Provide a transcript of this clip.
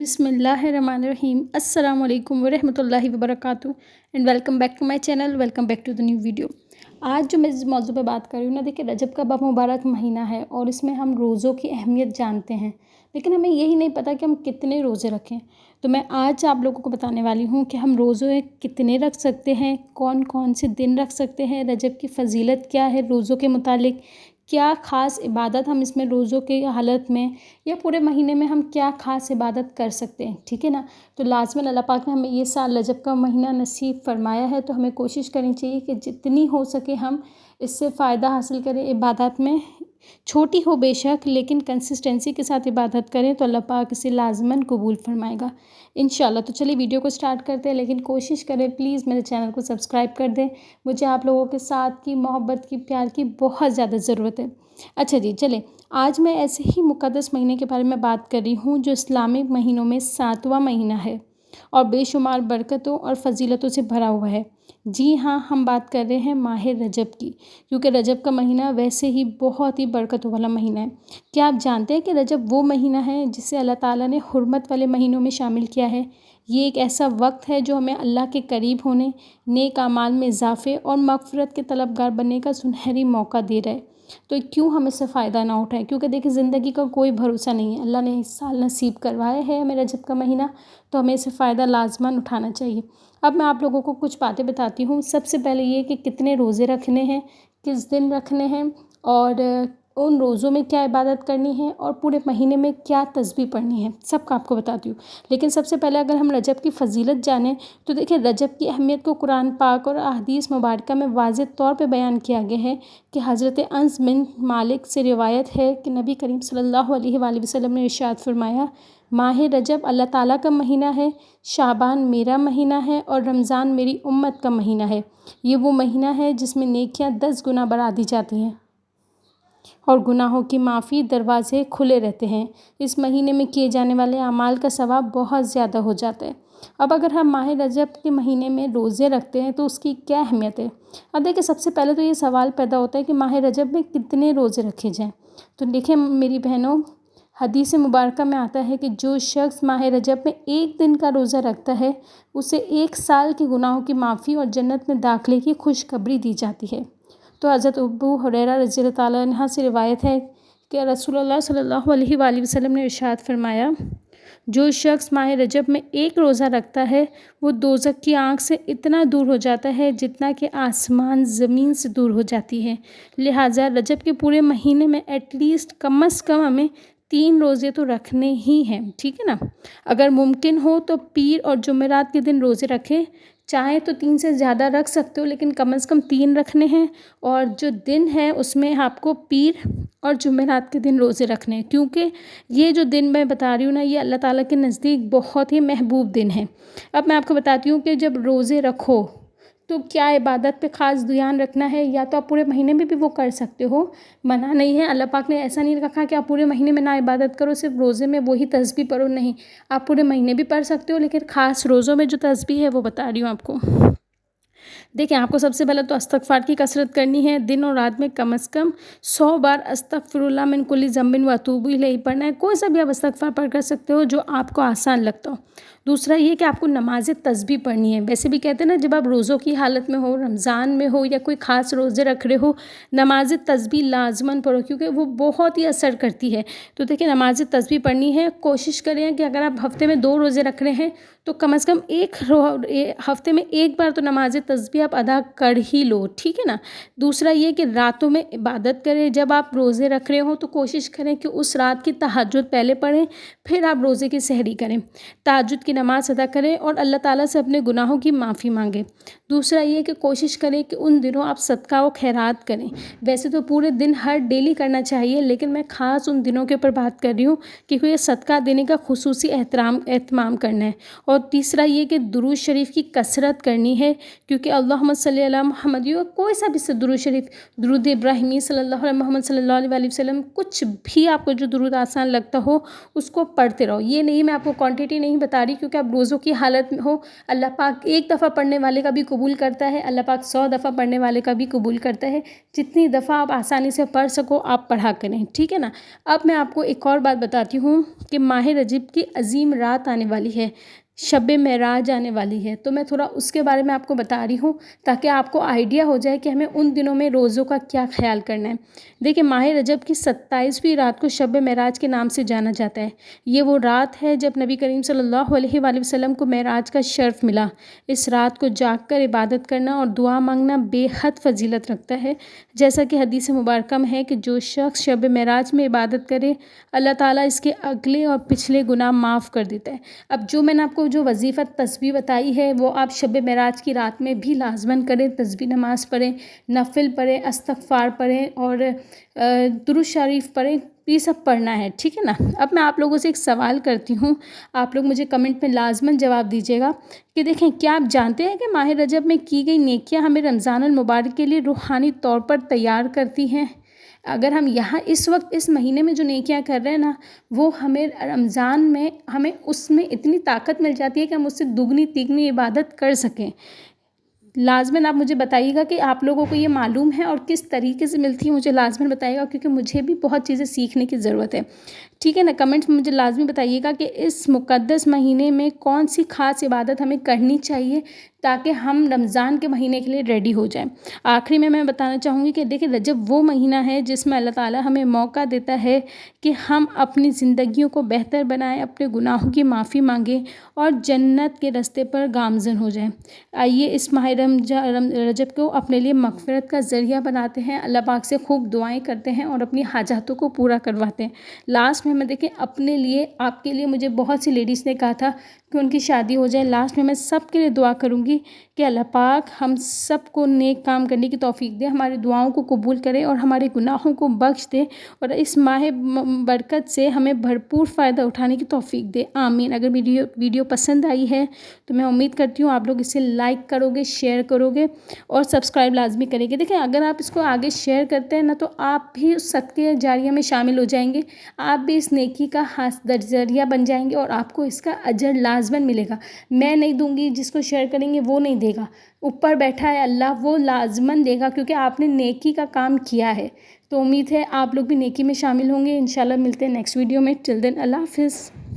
बिस्मिल्लाहिर्रहमानिर्रहीम। अस्सलाम वालेकुम वरहमतुल्लाहि वबरकातुहू and welcome back to my channel. Welcome back to the new video. आज जो मैं जिस मौजू पे बात कर रही हूँ ना, देखिए रजब का मुबारक महीना है और इसमें हम रोज़ों की अहमियत जानते हैं, लेकिन हमें यही नहीं पता कि हम कितने रोज़े रखें। तो मैं आज आप लोगों को बताने वाली हूँ कि हम रोज़े कितने रख सकते हैं, कौन कौन से दिन रख सकते हैं, रजब की फ़जीलत क्या है, रोज़ों के मुतालिक क्या ख़ास इबादत हम इसमें रोज़ों के हालत में या पूरे महीने में हम क्या ख़ास इबादत कर सकते हैं, ठीक है ना। तो लाज़िमन अल्लाह पाक ने हमें ये साल रजब का महीना नसीब फ़रमाया है, तो हमें कोशिश करनी चाहिए कि जितनी हो सके हम इससे फ़ायदा हासिल करें। इबादत में छोटी हो बेशक, लेकिन कंसिस्टेंसी के साथ इबादत करें तो अल्लाह पाक इसे लाज़िमन कबूल फ़रमाएगा इंशाल्लाह। तो चलिए वीडियो को स्टार्ट करते हैं, लेकिन कोशिश करें प्लीज़ मेरे चैनल को सब्सक्राइब कर दें। मुझे आप लोगों के साथ की मोहब्बत की, प्यार की बहुत ज़्यादा ज़रूरत है। अच्छा जी, चलें आज मैं ऐसे ही मुक़द्दस महीने के बारे में बात कर रही हूँ जो इस्लामिक महीनों में 7वां महीना है और बेशुमार बरकतों और फ़जीलतों से भरा हुआ है। जी हाँ, हम बात कर रहे हैं माह रजब की, क्योंकि रजब का महीना वैसे ही बहुत ही बरकतों वाला महीना है। क्या आप जानते हैं कि रजब वो महीना है जिसे अल्लाह ताला ने हुर्मत वाले महीनों में शामिल किया है। ये एक ऐसा वक्त है जो हमें अल्लाह के करीब होने, नेक अमाल में इजाफ़े और मग़फ़िरत के तलबगार बनने का सुनहरी मौका दे रहा है। तो क्यों हम इससे फ़ायदा ना उठाएं, क्योंकि देखिए ज़िंदगी का कोई भरोसा नहीं है। अल्लाह ने इस साल नसीब करवाया है हमें रजब का महीना, तो हमें इससे फ़ायदा लाज़िमन उठाना चाहिए। अब मैं आप लोगों को कुछ बातें बताती हूँ। सबसे पहले ये कि कितने रोज़े रखने हैं, किस दिन रखने हैं और उन रोज़ों में क्या इबादत करनी है और पूरे महीने में क्या तस्बीह पढ़नी है, सबका आपको बताती हूँ। लेकिन सबसे पहले अगर हम रजब की फ़जीलत जानें तो देखिए रजब की अहमियत को कुरान पाक और अहादीस मुबारका में वाज़ेह तौर पे बयान किया गया है कि हज़रत अनस बिन मालिक से रिवायत है कि नबी करीम सल्लल्लाहु अलैहि वसल्लम ने इरशाद फरमाया, माह रजब अल्लाह ताला का महीना है, शाबान मेरा महीना है और रमज़ान मेरी उम्मत का महीना है। ये वो महीना है जिसमें नेकियां 10 गुना बढ़ा दी जाती हैं और गुनाहों की माफ़ी दरवाज़े खुले रहते हैं। इस महीने में किए जाने वाले अमाल का सवाब बहुत ज़्यादा हो जाता है। अब अगर हम माह रजब के महीने में रोज़े रखते हैं तो उसकी क्या अहमियत है। अब देखिए सबसे पहले तो ये सवाल पैदा होता है कि माह रजब में कितने रोज़े रखे जाएँ। तो देखिए मेरी बहनों, हदीस मुबारका में आता है कि जो शख्स माह रजब में एक दिन का रोज़ा रखता है उसे 1 साल के गुनाहों की माफ़ी और जन्नत में दाखिले की खुशखबरी दी जाती है। तो हज़रत अबू हुरैरा रज़ियल्लाहु ताला अन्हा से रिवायत है कि रसूलुल्लाह सल्लल्लाहु अलैहि वसल्लम ने इरशाद फरमाया, जो शख्स माह रजब में एक रोज़ा रखता है वो दोज़ख की आग से इतना दूर हो जाता है जितना कि आसमान ज़मीन से दूर हो जाती है। लिहाजा रजब के पूरे महीने में एटलीस्ट कम अज़ कम हमें 3 रोज़े तो रखने ही हैं, ठीक है ना। अगर मुमकिन हो तो पीर और जुमेरात के दिन रोज़े रखें। चाहे तो 3 से ज़्यादा रख सकते हो, लेकिन कम से कम 3 रखने हैं। और जो दिन है उसमें आपको पीर और जुमेरात के दिन रोज़े रखने हैं, क्योंकि ये जो दिन मैं बता रही हूँ ना, ये अल्लाह ताला के नज़दीक बहुत ही महबूब दिन है। अब मैं आपको बताती हूँ कि जब रोज़े रखो तो क्या इबादत पे ख़ास ध्यान रखना है, या तो आप पूरे महीने में भी वो कर सकते हो, मना नहीं है। अल्लाह पाक ने ऐसा नहीं रखा कि आप पूरे महीने में ना इबादत करो, सिर्फ रोज़े में वही तस्बीह पढ़ो, नहीं, आप पूरे महीने भी पढ़ सकते हो, लेकिन ख़ास रोज़ों में जो तस्बीह है वो बता रही हूँ आपको। देखिए आपको सबसे पहले तो इस्तग़फ़ार की कसरत करनी है। दिन और रात में कम से कम 100 बार अस्तग़फ़िरुल्लाह मिन कुल्ली ज़ंबिन व अतूबु इलैहि पढ़ना है। कोई सा भी आप इस्तग़फ़ार पढ़ कर सकते हो जो आपको आसान लगता हो। दूसरा ये कि आपको नमाज़ तस्बीह पढ़नी है। वैसे भी कहते हैं ना, जब आप रोज़ों की हालत में हो, रमज़ान में हो या कोई ख़ास रोज़े रख रहे हो, नमाज़ तस्बीह लाज़िमन पढ़ो, क्योंकि वो बहुत ही असर करती है। तो देखिए नमाज़ तस्बीह पढ़नी है। कोशिश करें कि अगर आप हफ़्ते में 2 रोज़े रख रहे हैं तो कम से कम हफ़्ते में 1 बार तो नमाज़ तस्बीह आप अदा कर ही लो, ठीक है ना। दूसरा ये कि रातों में इबादत करें। जब आप रोज़े रख रहे हो तो कोशिश करें कि उस रात की तहज्जुद पहले पढ़ें, फिर आप रोज़े की सहरी करें, तहज्जुद की नमाज़ अदा करें और अल्लाह ताला से अपने गुनाहों की माफ़ी मांगें। दूसरा ये कि कोशिश करें कि उन दिनों आप सदका व खैरात करें। वैसे तो पूरे दिन हर डेली करना चाहिए, लेकिन मैं ख़ास उन दिनों के ऊपर बात कर रही हूँ क्योंकि ये सदका देने का खुसूसी एहतमाम करना है। और तीसरा ये कि दुरूद शरीफ की कसरत करनी है, क्योंकि कि अल्लाहुम्मा सल्ली अला मुहम्मद, या कोई सा भी दुरूद शरीफ, दुरूद इब्राहिमी सल्लल्लाहु अलैहि मोहम्मद सल्लल्लाहु अलैहि वसल्लम, कुछ भी आपको जो दुरूद आसान लगता हो उसको पढ़ते रहो। ये नहीं, मैं आपको क्वांटिटी नहीं बता रही क्योंकि आप रोज़ों की हालत में हो। अल्लाह पाक एक दफ़ा पढ़ने वाले का भी कबूल करता है, अल्लाह पाक 100 दफ़ा पढ़ने वाले का भी कबूल करता है। जितनी दफ़ा आप आसानी से पढ़ सको आप पढ़ा करें, ठीक है ना। अब मैं आपको एक और बात बताती हूँ कि माह रजब की अजीम रात आने वाली है, शब मेराज आने वाली है, तो मैं थोड़ा उसके बारे में आपको बता रही हूँ ताकि आपको आइडिया हो जाए कि हमें उन दिनों में रोज़ों का क्या ख्याल करना है। देखिए, माह रजब की 27वीं रात को शब मेराज के नाम से जाना जाता है। ये वो रात है जब नबी करीम सल्लल्लाहु अलैहि वसल्लम को मेराज का शर्फ मिला। इस रात को जाग कर इबादत करना और दुआ मांगना बेहद फजीलत रखता है। जैसा कि हदीस मुबारक में है कि जो शख्स शब मेराज में इबादत करे, अल्लाह ताला इसके अगले और पिछले गुनाह माफ़ कर देता है। अब जो मैंने आपको जो वजीफ़ा तस्बीह बताई है वो आप शब मेराज की रात में भी लाजमन करें। तस्बीह नमाज़ पढ़ें, नफिल पढ़ें, इस्तग़फ़ार पढ़ें और दुरूद शरीफ पढ़ें। ये सब पढ़ना है, ठीक है ना। अब मैं आप लोगों से एक सवाल करती हूँ, आप लोग मुझे कमेंट में लाजमन जवाब दीजिएगा कि देखें, क्या आप जानते हैं कि माह रजब में की गई नेकियां हमें रमज़ान अल मुबारक के लिए रूहानी तौर पर तैयार करती हैं। अगर हम यहाँ इस वक्त इस महीने में जो नेकियां कर रहे हैं ना, वो हमें रमज़ान में हमें उसमें इतनी ताकत मिल जाती है कि हम उससे दुगनी तिगनी इबादत कर सकें। लाजमन आप मुझे बताइएगा कि आप लोगों को ये मालूम है और किस तरीके से मिलती है, मुझे लाजमन बताइएगा क्योंकि मुझे भी बहुत चीज़ें सीखने की ज़रूरत है, ठीक है ना। कमेंट्स में मुझे लाजमी बताइएगा कि इस मुक़द्दस महीने में कौन सी ख़ास इबादत हमें करनी चाहिए ताकि हम रमज़ान के महीने के लिए रेडी हो जाएं। आखिरी में मैं बताना चाहूँगी कि देखिए, रजब वो महीना है जिसमें अल्लाह ताला हमें मौका देता है कि हम अपनी ज़िंदगियों को बेहतर बनाएं, अपने गुनाहों की माफ़ी मांगें और जन्नत के रास्ते पर गामज़न हो जाएं। आइए इस माह रजब को अपने लिए मग़फ़िरत का ज़रिया बनाते हैं, अल्लाह पाक से खूब दुआएं करते हैं और अपनी हाजातों को पूरा करवाते हैं। लास्ट में मैं देखें अपने लिए, आपके लिए, मुझे बहुत सी लेडीज़ ने कहा था कि उनकी शादी हो जाए। लास्ट में मैं सब के लिए दुआ करूँगी कि अल्लाह पाक हम सबको नेक काम करने की तौफीक दे, हमारी दुआओं को कबूल करे और हमारे गुनाहों को बख्श दे और इस माह बरकत से हमें भरपूर फ़ायदा उठाने की तौफीक दे। आमीन। अगर वीडियो पसंद आई है तो मैं उम्मीद करती हूँ आप लोग इसे लाइक करोगे, शेयर करोगे और सब्सक्राइब लाजमी करेंगे। देखिए, अगर आप इसको आगे शेयर करते हैं ना तो आप भी उस सदक़े जारिया में शामिल हो जाएंगे, आप भी इस नेकी का जरिया बन जाएंगे और आपको इसका अजर लाजमन मिलेगा। मैं नहीं दूंगी, जिसको शेयर करेंगे वो नहीं देगा, ऊपर बैठा है अल्लाह, वो लाजमन देगा क्योंकि आपने नेकी का काम किया है। तो उम्मीद है आप लोग भी नेकी में शामिल होंगे। इंशाल्लाह मिलते हैं नेक्स्ट वीडियो में। टिल देन अल्लाह हाफ़िज़।